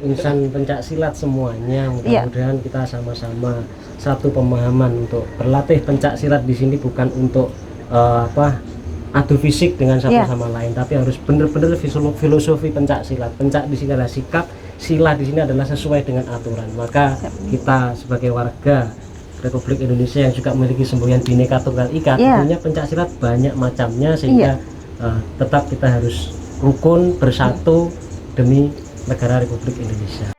insan pencak silat semuanya, mudah-mudahan kita sama-sama satu pemahaman untuk berlatih pencak silat di sini bukan untuk adu fisik dengan satu sama lain, tapi harus benar-benar filosofi pencak silat. Pencak di sini adalah sikap, silat di sini adalah sesuai dengan aturan. Maka kita sebagai warga Republik Indonesia yang juga memiliki semboyan Bhinneka Tunggal Ika, tentunya pencak silat banyak macamnya, sehingga tetap kita harus rukun bersatu demi negara Republik Indonesia.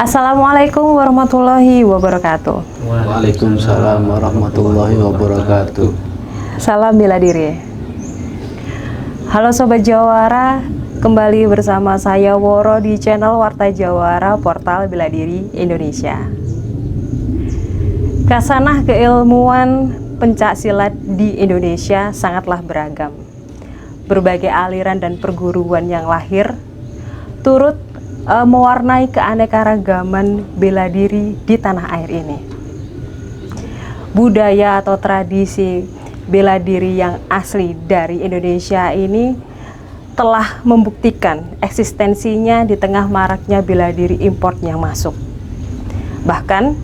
Assalamualaikum warahmatullahi wabarakatuh. Waalaikumsalam warahmatullahi wabarakatuh. Salam bela diri. Halo Sobat Jawara, kembali bersama saya Woro di channel Warta Jawara Portal Bela Diri Indonesia. Kasanah keilmuan pencak silat di Indonesia sangatlah beragam. Berbagai aliran dan perguruan yang lahir turut mewarnai keanekaragaman bela diri di tanah air ini. Budaya atau tradisi bela diri yang asli dari Indonesia ini telah membuktikan eksistensinya di tengah maraknya bela diri import yang masuk. Bahkan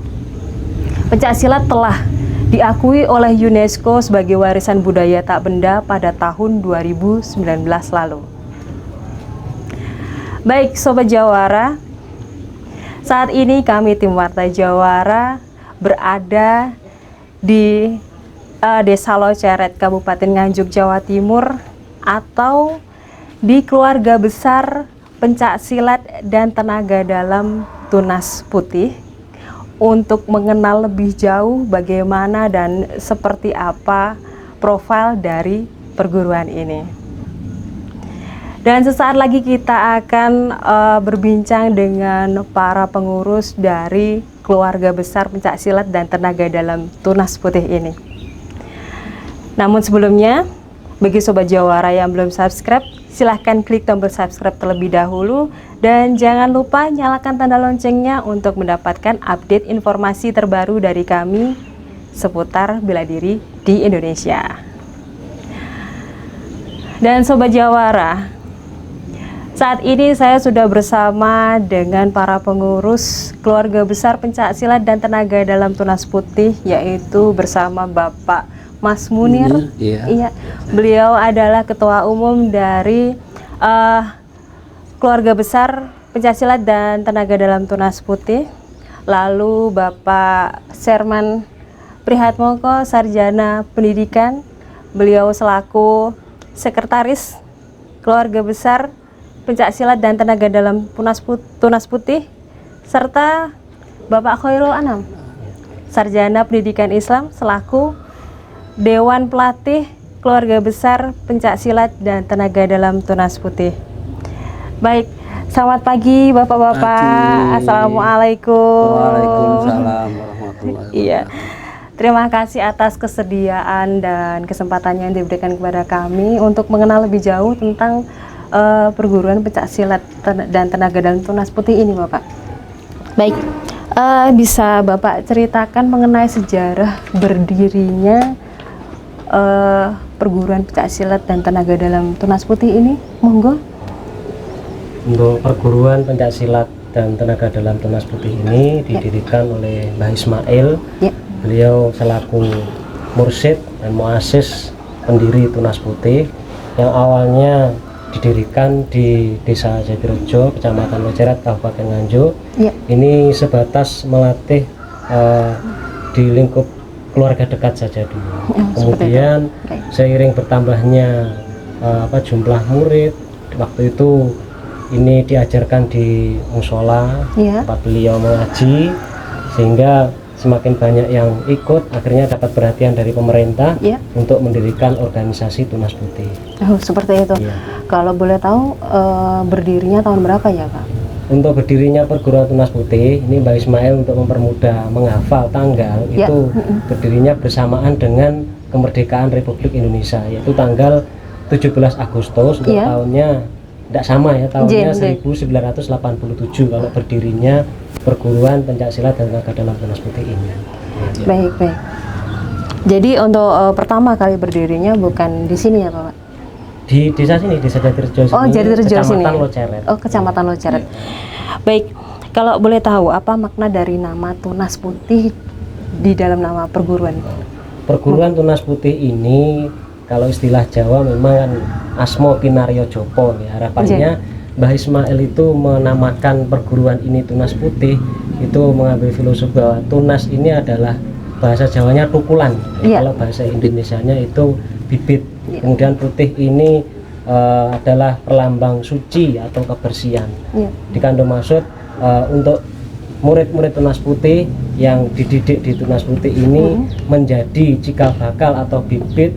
pencak silat telah diakui oleh UNESCO sebagai warisan budaya tak benda pada tahun 2019 lalu. Baik Sobat Jawara, saat ini kami tim Warta Jawara berada di Desa Loceret, Kabupaten Nganjuk, Jawa Timur, atau di keluarga besar pencak silat dan tenaga dalam Tunas Putih, untuk mengenal lebih jauh bagaimana dan seperti apa profil dari perguruan ini. Dan sesaat lagi kita akan berbincang dengan para pengurus dari keluarga besar pencak silat dan tenaga dalam Tunas Putih ini. Namun sebelumnya, bagi Sobat Jawara yang belum subscribe, silahkan klik tombol subscribe terlebih dahulu. Dan jangan lupa nyalakan tanda loncengnya untuk mendapatkan update informasi terbaru dari kami seputar bela diri di Indonesia. Dan Sobat Jawara, saat ini saya sudah bersama dengan para pengurus keluarga besar pencak silat dan tenaga dalam Tunas Putih, yaitu bersama Bapak Mas Munir. Iya. Beliau adalah ketua umum dari keluarga besar pencak silat dan tenaga dalam Tunas Putih. Lalu Bapak Serman Prihatmoko, sarjana pendidikan. Beliau selaku sekretaris keluarga besar pencak silat dan tenaga dalam Tunas Putih, serta Bapak Khairul Anam, sarjana pendidikan Islam selaku Dewan Pelatih keluarga besar pencak silat dan tenaga dalam Tunas Putih. Baik, selamat pagi Bapak-bapak. Assalamualaikum. Waalaikumsalam warahmatullahi wabarakatuh. Iya. Terima kasih atas kesediaan dan kesempatannya yang diberikan kepada kami untuk mengenal lebih jauh tentang perguruan pencak silat dan tenaga dalam Tunas Putih ini, Bapak. Baik, bisa Bapak ceritakan mengenai sejarah berdirinya perguruan pencak silat dan tenaga dalam Tunas Putih ini, monggo. Untuk perguruan pencak silat dan tenaga dalam Tunas Putih ini didirikan oleh Mbah Ismail. Beliau selaku mursyid dan muassis pendiri Tunas Putih yang awalnya didirikan di Desa Jatirejo, Kecamatan Loceret, Kabupaten Nganjuk. Ini sebatas melatih di lingkup keluarga dekat saja dulu. Kemudian seiring bertambahnya jumlah murid, waktu itu ini diajarkan di musola tempat beliau mengaji, sehingga semakin banyak yang ikut, akhirnya dapat perhatian dari pemerintah untuk mendirikan organisasi Tunas Putih. Oh, seperti itu. Kalau boleh tahu berdirinya tahun berapa ya, Pak? Untuk berdirinya perguruan Tunas Putih, ini Mbak Ismail untuk mempermudah menghafal tanggal, itu berdirinya bersamaan dengan kemerdekaan Republik Indonesia, yaitu tanggal 17 Agustus. Untuk tahunnya tidak sama ya, tahunnya 1987 kalau berdirinya perguruan pencak silat dan tenaga dalam Tunas Putih ini. Baik. Jadi untuk pertama kali berdirinya bukan di sini ya, Pak? Di desa sini, Desa Jatirejo sini. Oh, Jatirejo sini. Kecamatan Loceret. Oh, Kecamatan Loceret. Baik, kalau boleh tahu apa makna dari nama Tunas Putih di dalam nama perguruan? Perguruan Tunas Putih ini kalau istilah Jawa memang kan Asmo Kinaryo Jopo ya. Harapannya Mbah Ismail itu menamakan perguruan ini Tunas Putih itu mengambil filosofi bahwa tunas ini adalah bahasa Jawanya tukulan. Kalau bahasa Indonesianya itu bibit. Kemudian putih ini adalah perlambang suci atau kebersihan. Dikandung maksud untuk murid-murid Tunas Putih yang dididik di Tunas Putih ini menjadi cikal bakal atau bibit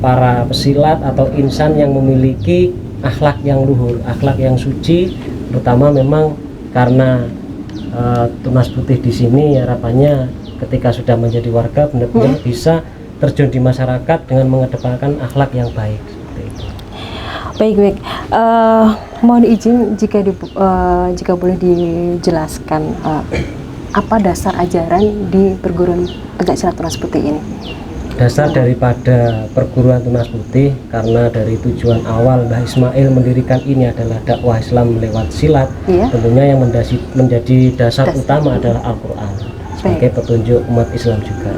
para pesilat atau insan yang memiliki akhlak yang luhur, akhlak yang suci, terutama memang karena Tunas Putih di sini harapannya ketika sudah menjadi warga benar-benar bisa terjun di masyarakat dengan mengedepankan akhlak yang baik. Seperti itu. Baik. Mohon izin jika boleh dijelaskan apa dasar ajaran di perguruan pencak silat Tunas Putih ini? Dasar daripada perguruan Tunas Putih, karena dari tujuan awal Mbah Ismail mendirikan ini adalah dakwah Islam lewat silat, tentunya yang menjadi dasar utama adalah Al-Quran sebagai petunjuk umat Islam juga.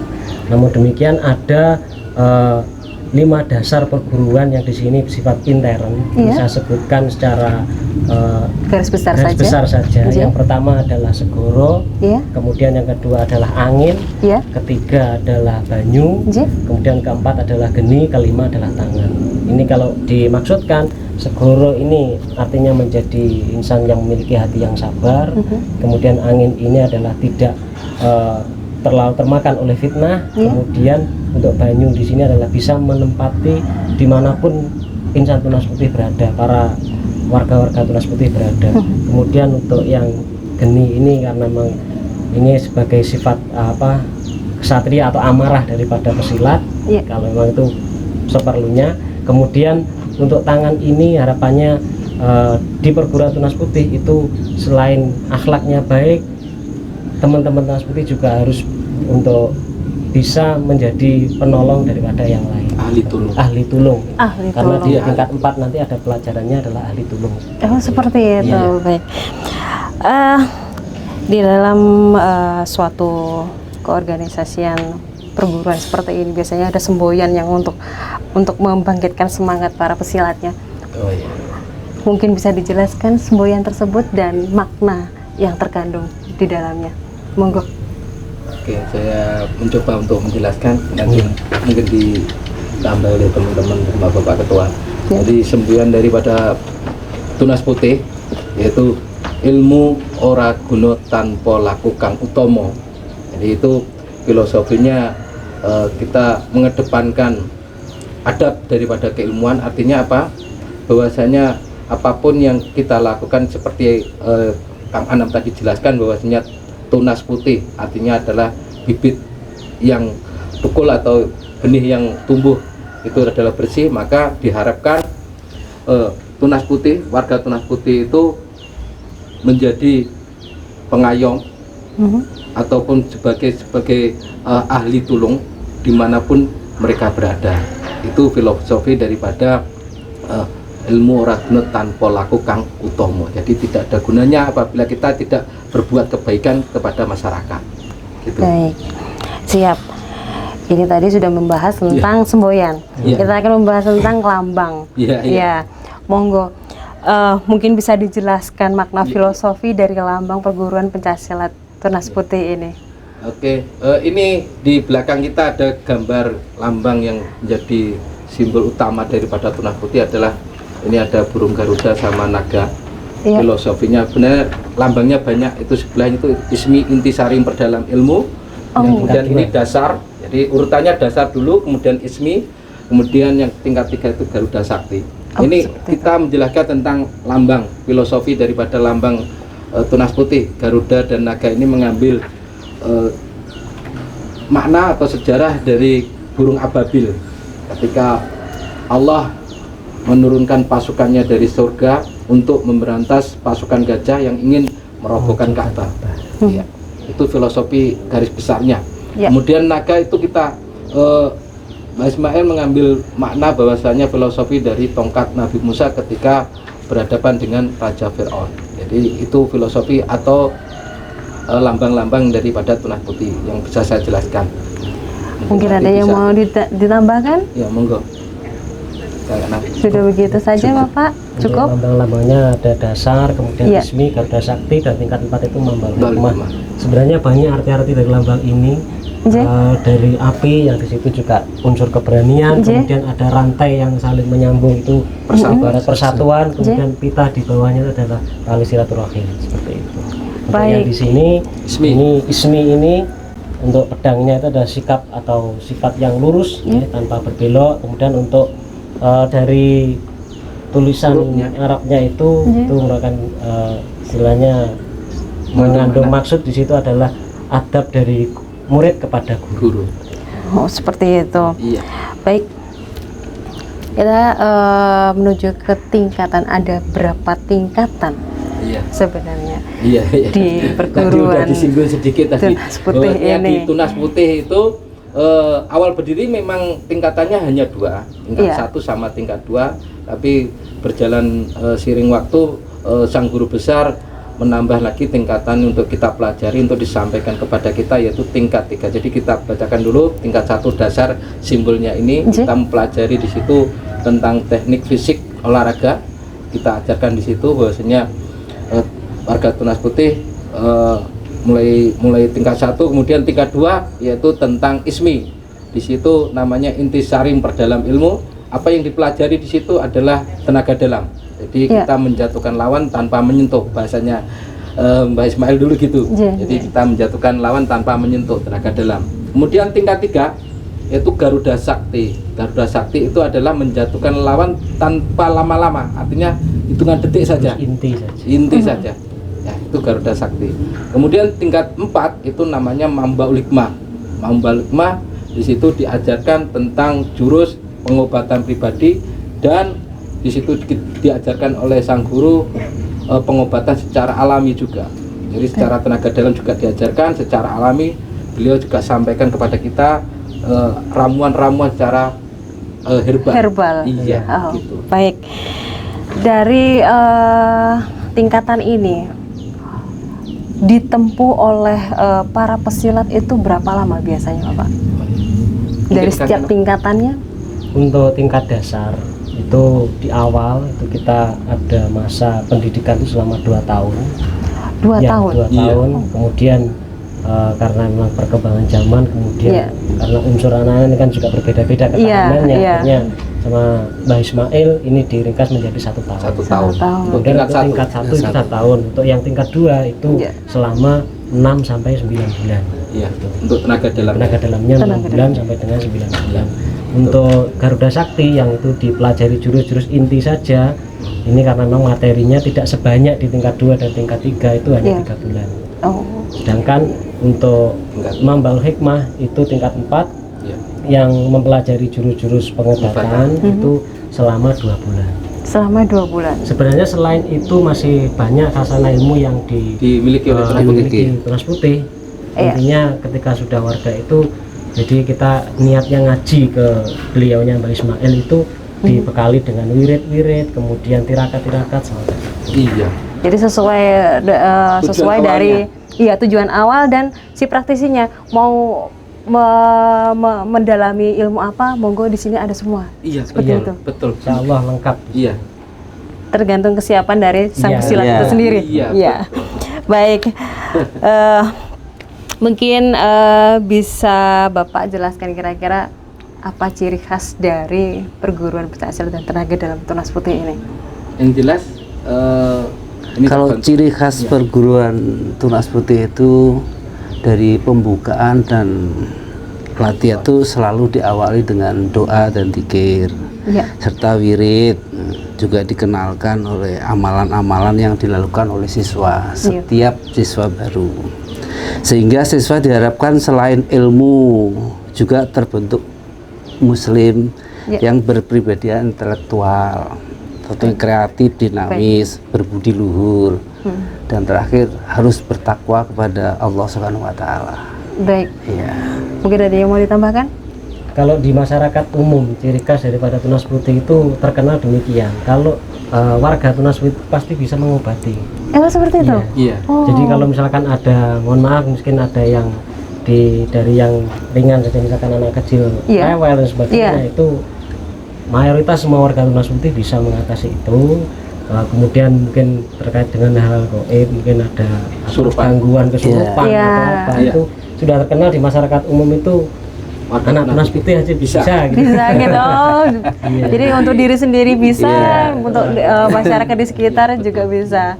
Namun demikian ada 5 dasar perguruan yang di sini bersifat intern, bisa sebutkan secara garis besar saja. Yang pertama adalah segoro, kemudian yang kedua adalah angin, ketiga adalah banyu, kemudian keempat adalah geni, kelima adalah tangan. Ini kalau dimaksudkan segoro ini artinya menjadi insan yang memiliki hati yang sabar, kemudian angin ini adalah tidak terlalu termakan oleh fitnah, kemudian untuk banyu di sini adalah bisa menempati dimanapun insan Tunas Putih berada, para warga-warga Tunas Putih berada. Kemudian untuk yang geni ini karena memang ini sebagai sifat kesatria atau amarah daripada pesilat, kalau memang itu seperlunya. Kemudian untuk tangan ini harapannya di perguruan Tunas Putih itu selain akhlaknya baik, teman-teman Tunas Putih juga harus untuk bisa menjadi penolong daripada yang lain. Ahli tulung. Ahli tulung. Ahli Karena tulung. di tingkat 4 nanti ada pelajarannya adalah ahli tulung. Oh, seperti itu. Iya. Baik. Di dalam suatu keorganisasian perguruan seperti ini biasanya ada semboyan yang untuk membangkitkan semangat para pesilatnya. Oh iya. Mungkin bisa dijelaskan semboyan tersebut dan makna yang terkandung di dalamnya. Monggo. Oke, saya mencoba untuk menjelaskan, nanti mungkin ditambah oleh teman-teman Bapak Ketua. Ya. Jadi semboyan daripada tunas putih yaitu ilmu ora guna tanpa laku kang utomo. Jadi itu filosofinya kita mengedepankan adab daripada keilmuan, artinya apa? Bahwasanya apapun yang kita lakukan seperti Kang Anam tadi jelaskan, bahwasanya tunas putih artinya adalah bibit yang tukul atau benih yang tumbuh itu adalah bersih, maka diharapkan tunas putih, warga tunas putih itu menjadi pengayom ataupun sebagai ahli tulung dimanapun mereka berada. Itu filosofi daripada ilmu ora guna tanpa laku kang utomo. Jadi tidak ada gunanya apabila kita tidak berbuat kebaikan kepada masyarakat. Gitu. Baik, siap. Ini tadi sudah membahas tentang semboyan. Iya. Kita akan membahas tentang lambang. Iya, iya. Ya, monggo. Mungkin bisa dijelaskan makna filosofi dari lambang perguruan pencaksilat Tunas Putih ini. Oke, ini di belakang kita ada gambar lambang yang menjadi simbol utama daripada Tunas Putih adalah ini ada burung Garuda sama naga. Iya. Filosofinya benar, lambangnya banyak. Itu sebelahnya itu ismi intisari perdalam ilmu. Oh. Yang kemudian ini dasar. Jadi urutannya dasar dulu, kemudian ismi, kemudian yang tingkat 3 itu Garuda Sakti. Oh, Ini seperti kita menjelaskan tentang lambang, filosofi daripada lambang Tunas Putih. Garuda dan naga ini mengambil makna atau sejarah dari burung ababil ketika Allah menurunkan pasukannya dari surga untuk memberantas pasukan gajah yang ingin merobohkan Ka'bah. Ya, itu filosofi garis besarnya. Ya. Kemudian naga itu kita Mbak Ismail mengambil makna bahwasanya filosofi dari tongkat Nabi Musa ketika berhadapan dengan Raja Fir'aun. Jadi itu filosofi atau lambang-lambang daripada Tunas Putih yang bisa saya jelaskan. Mungkin ada nanti yang bisa- mau ditambahkan? Ya, monggo. Saya Sudah begitu saja, Bapak? Untuk Cukup? lambang-lambangnya ada dasar, kemudian Iya. ismi, Garuda Sakti, dan tingkat 4 itu Mambal Mambal Hikmah. Hikmah. Sebenarnya banyak arti-arti dari lambang ini. Nggih. Dari api yang di situ juga unsur keberanian, Nggih. kemudian ada rantai yang saling menyambung itu ibarat persatuan, kemudian pita di bawahnya itu adalah tali silaturahim seperti itu. Untuk Baik. yang di sini Ismi. ini ismi ini untuk pedangnya itu ada sikap atau sifat yang lurus ya, tanpa berbelok. Kemudian untuk dari tulisan Hurufnya. Arabnya itu merupakan istilahnya mengandung maksud di situ adalah adab dari murid kepada guru. guru. Oh, seperti itu. Iya. Baik. Kita menuju ke tingkatan. Ada berapa tingkatan Iya. sebenarnya Iya, iya. di Tadi udah perguruan disinggung sedikit tadi. Tunas Putih bahwasanya ini? Di Tunas Putih itu awal berdiri memang tingkatannya hanya 2, tingkat Iya. 1 sama tingkat 2, tapi berjalan seiring waktu sang guru besar menambah lagi tingkatan untuk kita pelajari untuk disampaikan kepada kita yaitu tingkat 3. Jadi kita bacakan dulu tingkat 1 dasar simbolnya ini. Nggih. Kita mempelajari di situ tentang teknik fisik olahraga. Kita ajarkan di situ bahwasanya warga Tunas Putih mulai tingkat 1, kemudian tingkat 2 yaitu tentang ismi. Di situ namanya intisarim perdalam ilmu. Apa yang dipelajari di situ adalah tenaga dalam. Jadi Ya. kita menjatuhkan lawan tanpa menyentuh, bahasanya Mbak Ismail dulu gitu. Ya, Jadi ya. kita menjatuhkan lawan tanpa menyentuh, tenaga dalam. Kemudian tingkat 3 yaitu Garuda Sakti. Garuda Sakti itu adalah menjatuhkan lawan tanpa lama-lama, artinya hitungan detik saja, Inti saja. inti saja. Ya, itu Garuda Sakti. Kemudian tingkat 4 itu namanya Mambaul Hikmah. Mambaul Hikmah di situ diajarkan tentang jurus pengobatan pribadi, dan di situ diajarkan oleh sang guru pengobatan secara alami juga. Jadi secara tenaga dalam juga diajarkan secara alami, beliau juga sampaikan kepada kita ramuan-ramuan secara herbal. Iya, Oh, gitu. baik. Dari tingkatan ini ditempuh oleh para pesilat itu berapa lama biasanya, Bapak? Dari setiap tingkatannya? Untuk tingkat dasar itu di awal itu kita ada masa pendidikan itu selama 2 tahun. 2 Ya, tahun. 2 Iya. tahun. Kemudian karena memang perkembangan zaman, kemudian Iya. karena unsur anak-anak ini kan juga berbeda-beda ketahanannya, Iya. akhirnya sama Mbah Ismail ini diringkas menjadi 1 tahun. 1 tahun. tahun. Untuk Kemudian tingkat untuk satu. tingkat 1 itu 1 tahun. Untuk yang tingkat 2 itu Iya. selama 6 sampai 9 bulan. Iya, untuk tenaga dalam. Tenaga dalamnya 6 Tenaga bulan sampai dengan 9 bulan. Untuk Garuda Sakti yang itu dipelajari jurus-jurus inti saja, ini karena memang materinya tidak sebanyak di tingkat 2 dan tingkat 3 itu hanya Iya. 3 bulan. Oh, Sedangkan untuk Mambal Hikmah itu tingkat 4 Iya. yang mempelajari jurus-jurus pengobatan itu selama 2 bulan. selama 2 bulan. Sebenarnya selain itu masih banyak khasana ilmu yang Dimiliki oleh Tunas Putih. dimiliki Tunas Putih. Iya. Intinya ketika sudah warga itu, jadi kita niatnya ngaji ke beliaunya Mbak Ismail itu dibekali dengan wirid-wirid, kemudian tirakat-tirakat semacam itu. Iya. Jadi sesuai sesuai Tujuan dari tujuan awal dan si praktisinya mau mendalami ilmu apa, monggo di sini ada semua. Iya, Seperti betul. itu. Betul. Insya Allah lengkap. Iya. Tergantung kesiapan dari sang Iya. pesilat Iya. itu sendiri. Iya, Baik. Mungkin bisa Bapak jelaskan kira-kira apa ciri khas dari perguruan pencaksilat dan tenaga dalam Tunas Putih ini? Yang jelas ini Kalau terbantu. ciri khas perguruan Tunas Putih itu dari pembukaan dan latihan itu selalu diawali dengan doa dan zikir Iya. serta wirid, juga dikenalkan oleh amalan-amalan yang dilakukan oleh siswa setiap siswa baru, sehingga siswa diharapkan selain ilmu juga terbentuk muslim yang berpribadian intelektual, tentunya kreatif, dinamis, berbudi luhur, dan terakhir harus bertakwa kepada Allah Subhanahu wa taala. Baik. Iya. Mungkin ada yang mau ditambahkan? Kalau di masyarakat umum, ciri khas daripada Tunas Putih itu terkenal demikian. Kalau warga Tunas Putih pasti bisa mengobati. Emang seperti itu? Iya. Oh. Jadi kalau misalkan ada, mohon maaf, mungkin ada yang dari yang ringan saja, misalkan anak kecil Iya. rewel dan sebagainya, Iya. itu mayoritas semua warga Tunas Putih bisa mengatasi itu. Kemudian mungkin terkait dengan hal goib, mungkin ada Kesurupan. gangguan kesurupan Iya. atau apa, Iya. itu sudah terkenal di masyarakat umum itu. Anak Tunas Putih aja bisa gitu. Bisa gitu. Oh, jadi untuk diri sendiri bisa, untuk masyarakat di sekitar juga bisa.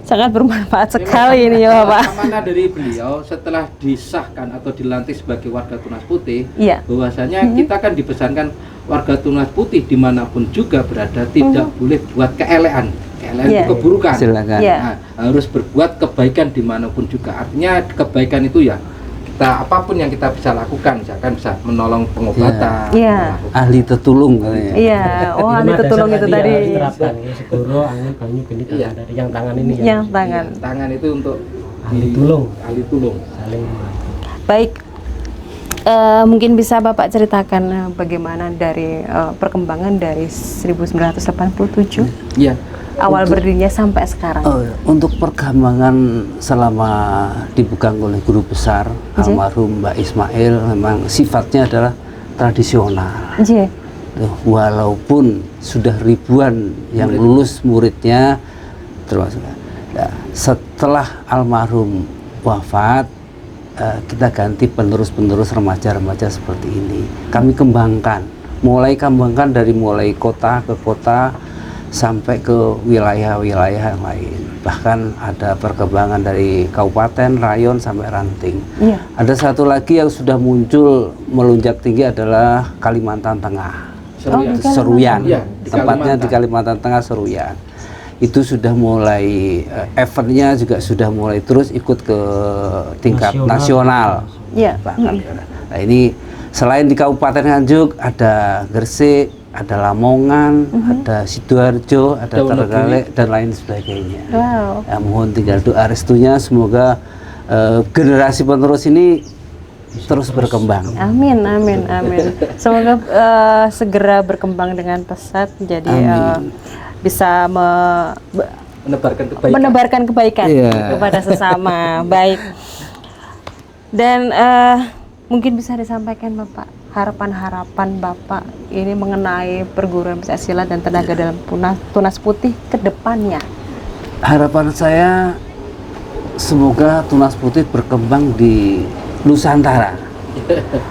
Sangat bermanfaat sekali ini ya Bapak. Amanah dari beliau setelah disahkan atau dilantik sebagai warga Tunas Putih, Iya. bahwasanya kita kan dipesankan warga Tunas Putih dimanapun juga berada tidak boleh buat keelean. Keelean Iya. itu keburukan. Silakan. Iya. Nah, harus berbuat kebaikan dimanapun juga. Artinya kebaikan itu ya kita apapun yang kita bisa lakukan, misalkan bisa menolong pengobatan, Iya. melakukan- Ahli tertulung katanya. Iya, oh Di ahli rumah tertulung dasar itu tadi tadi. harus diterapkan, ya, segoro, angin, banyu, geni, Iya. dari yang tangan ini Yang tangan. Iya, tangan itu untuk ahli tulung, ahli tulung. saling membantu. Baik. Mungkin bisa Bapak ceritakan bagaimana dari perkembangan dari 1987 Iya. awal berdirinya sampai sekarang. Oh, untuk perkembangan selama dipegang oleh guru besar almarhum Mbak Ismail memang sifatnya adalah tradisional. Iya. Walaupun sudah ribuan yang lulus muridnya, termasuk setelah almarhum wafat, kita ganti penerus-penerus remaja-remaja seperti ini. Kami kembangkan dari mulai kota ke kota sampai ke wilayah-wilayah yang lain. Bahkan ada perkembangan dari kabupaten, rayon sampai ranting. Iya. Ada satu lagi yang sudah muncul melonjak tinggi adalah Kalimantan Tengah. Seruyan. Iya, di Tempatnya di Kalimantan Tengah, Seruyan. Itu sudah mulai eventnya juga sudah mulai terus ikut ke tingkat nasional. Iya. Bahkan nah ini selain di Kabupaten Nganjuk ada Gresik, ada Lamongan, ada Sidoarjo, ada Trenggalek dan lain sebagainya. Wow. Ya, mohon tinggal doa restunya semoga generasi penerus ini terus berkembang. Amin, amin, amin. Semoga segera berkembang dengan pesat, jadi bisa menebarkan kebaikan kepada sesama. Baik. Dan mungkin bisa disampaikan Bapak, harapan-harapan Bapak ini mengenai perguruan pencaksilat dan tenaga dalam Tunas Putih ke depannya. Harapan saya semoga Tunas Putih berkembang di Nusantara.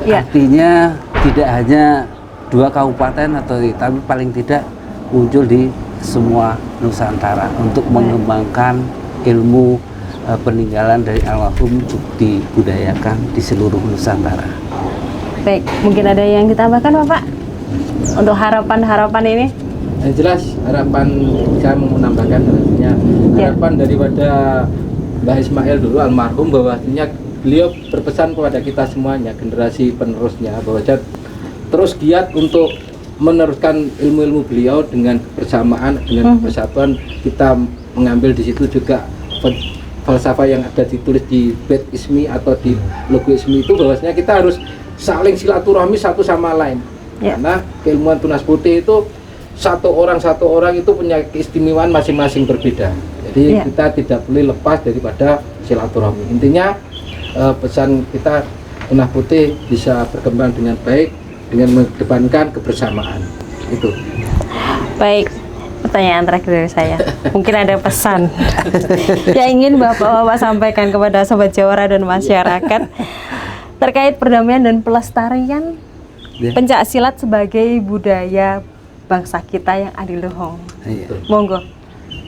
Ya. Artinya tidak hanya 2 kabupaten tapi paling tidak muncul di semua Nusantara untuk mengembangkan ilmu peninggalan dari almarhum dibudayakan di seluruh Nusantara. Baik, mungkin ada yang ditambahkan Bapak untuk harapan-harapan ini? Yang jelas harapan saya mau menambahkan harapan daripada Mbah Ismail dulu almarhum, bahwasanya beliau berpesan kepada kita semuanya, generasi penerusnya, bahwa terus giat untuk meneruskan ilmu-ilmu beliau dengan kebersamaan, dengan persatuan. Kita mengambil di situ juga falsafah yang ada ditulis di bait ismi atau di logo ismi itu, bahwasanya kita harus saling silaturahmi satu sama lain. Karena keilmuan Tunas Putih itu satu orang itu punya keistimewaan masing-masing berbeda. Jadi kita tidak boleh lepas daripada silaturahmi. Intinya pesan kita, Tunas Putih bisa berkembang dengan baik dengan mengedepankan kebersamaan. Itu. Baik, pertanyaan terakhir dari saya. Mungkin ada pesan yang ingin Bapak sampaikan kepada Sobat Jawara dan masyarakat terkait perdamaian dan pelestarian pencaksilat sebagai budaya bangsa kita yang adiluhung. Monggo.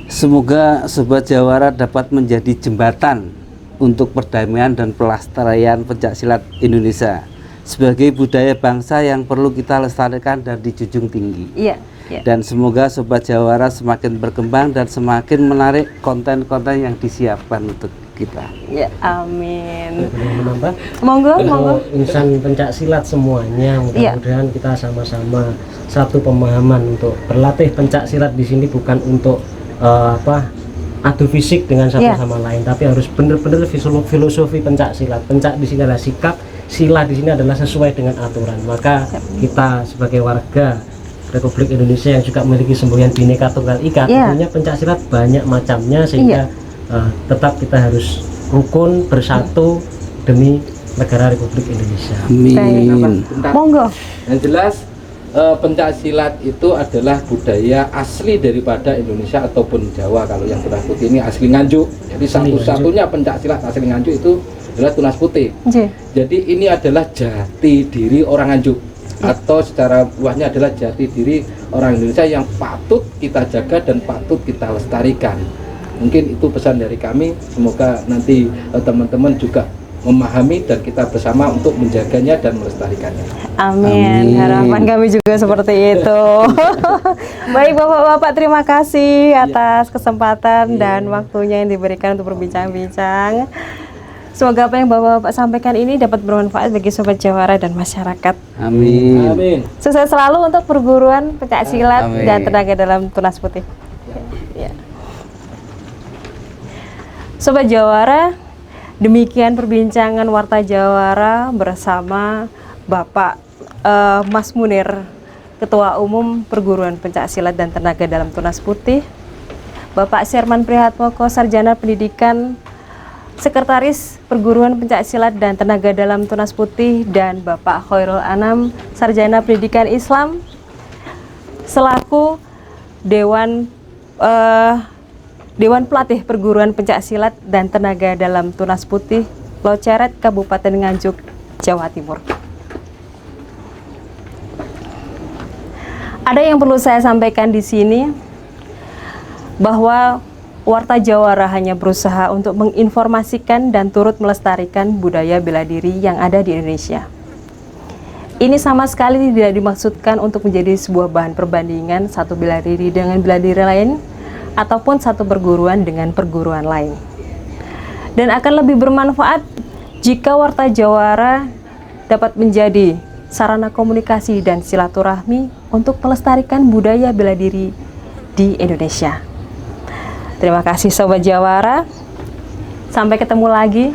Semoga Sobat Jawara dapat menjadi jembatan untuk perdamaian dan pelestarian pencaksilat Indonesia sebagai budaya bangsa yang perlu kita lestarikan dan dijunjung tinggi. Iya. Dan semoga Sobat Jawara semakin berkembang dan semakin menarik konten-konten yang disiapkan untuk kita. Ya, amin. Menambah? Monggo. Insan pencaksilat semuanya, mudah-mudahan kita sama-sama satu pemahaman untuk berlatih pencaksilat di sini bukan untuk adu fisik dengan satu sama lain, tapi harus benar-benar filosofi pencaksilat. Pencak di sini adalah sikap, sila di sini adalah sesuai dengan aturan. Maka kita sebagai warga Republik Indonesia yang juga memiliki semboyan Bhinneka Tunggal Ika, tentunya pencaksilat banyak macamnya, sehingga tetap kita harus rukun bersatu demi negara Republik Indonesia. Amin. Monggo. Yang jelas pencaksilat itu adalah budaya asli daripada Indonesia ataupun Jawa. Kalau yang Tunas Putih ini asli Nganjuk. Jadi satu-satunya pencaksilat asli Nganjuk itu adalah Tunas Putih. Jadi ini adalah jati diri orang Nganjuk, atau secara luasnya adalah jati diri orang Indonesia yang patut kita jaga dan patut kita lestarikan. Mungkin itu pesan dari kami. Semoga nanti teman-teman juga memahami dan kita bersama untuk menjaganya dan melestarikannya. Amin. Harapan kami juga seperti itu. Baik Bapak-bapak, terima kasih atas kesempatan dan waktunya yang diberikan untuk berbincang-bincang. Semoga apa yang Bapak-bapak sampaikan ini dapat bermanfaat bagi Sobat Jawara dan masyarakat. Amin. Amin. Sukses selalu untuk perguruan pencaksilat dan tenaga dalam Tunas Putih. Ya. Sobat Jawara, demikian perbincangan Warta Jawara bersama Bapak Mas Munir, Ketua Umum Perguruan Pencaksilat dan Tenaga dalam Tunas Putih, Bapak Sherman Prihatmoko, Sarjana Pendidikan, Sekretaris Perguruan Pencaksilat dan Tenaga dalam Tunas Putih, dan Bapak Khairul Anam, Sarjana Pendidikan Islam, selaku Dewan Pelatih Perguruan Pencaksilat dan Tenaga dalam Tunas Putih Loceret, Kabupaten Nganjuk, Jawa Timur. Ada yang perlu saya sampaikan di sini, bahwa Warta Jawara hanya berusaha untuk menginformasikan dan turut melestarikan budaya bela diri yang ada di Indonesia. Ini sama sekali tidak dimaksudkan untuk menjadi sebuah bahan perbandingan satu bela diri dengan bela diri lain, ataupun satu perguruan dengan perguruan lain. Dan akan lebih bermanfaat jika Warta Jawara dapat menjadi sarana komunikasi dan silaturahmi untuk melestarikan budaya bela diri di Indonesia. Terima kasih Sobat Jawara. Sampai ketemu lagi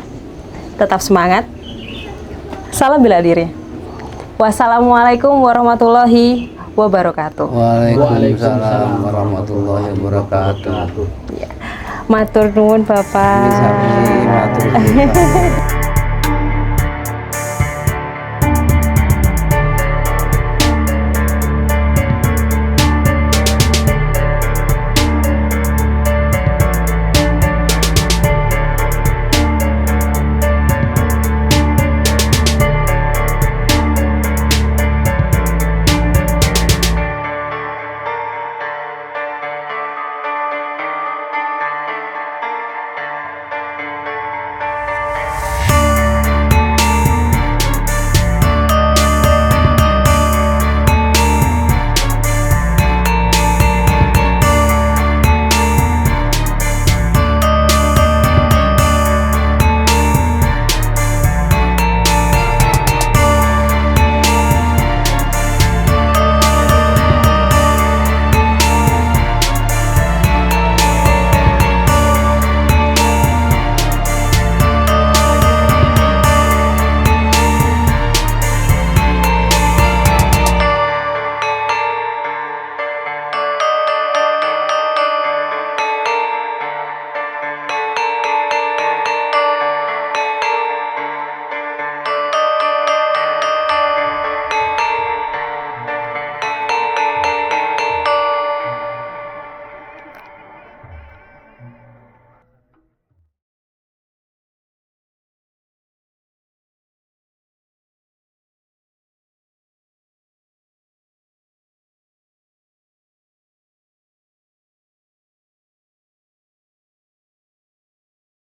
tetap semangat. Salam bela diri. Wassalamualaikum warahmatullahi wabarakatuh. Waalaikumsalam warahmatullahi wabarakatuh. Matur nuwun Bapak. Sami, matur nuwun.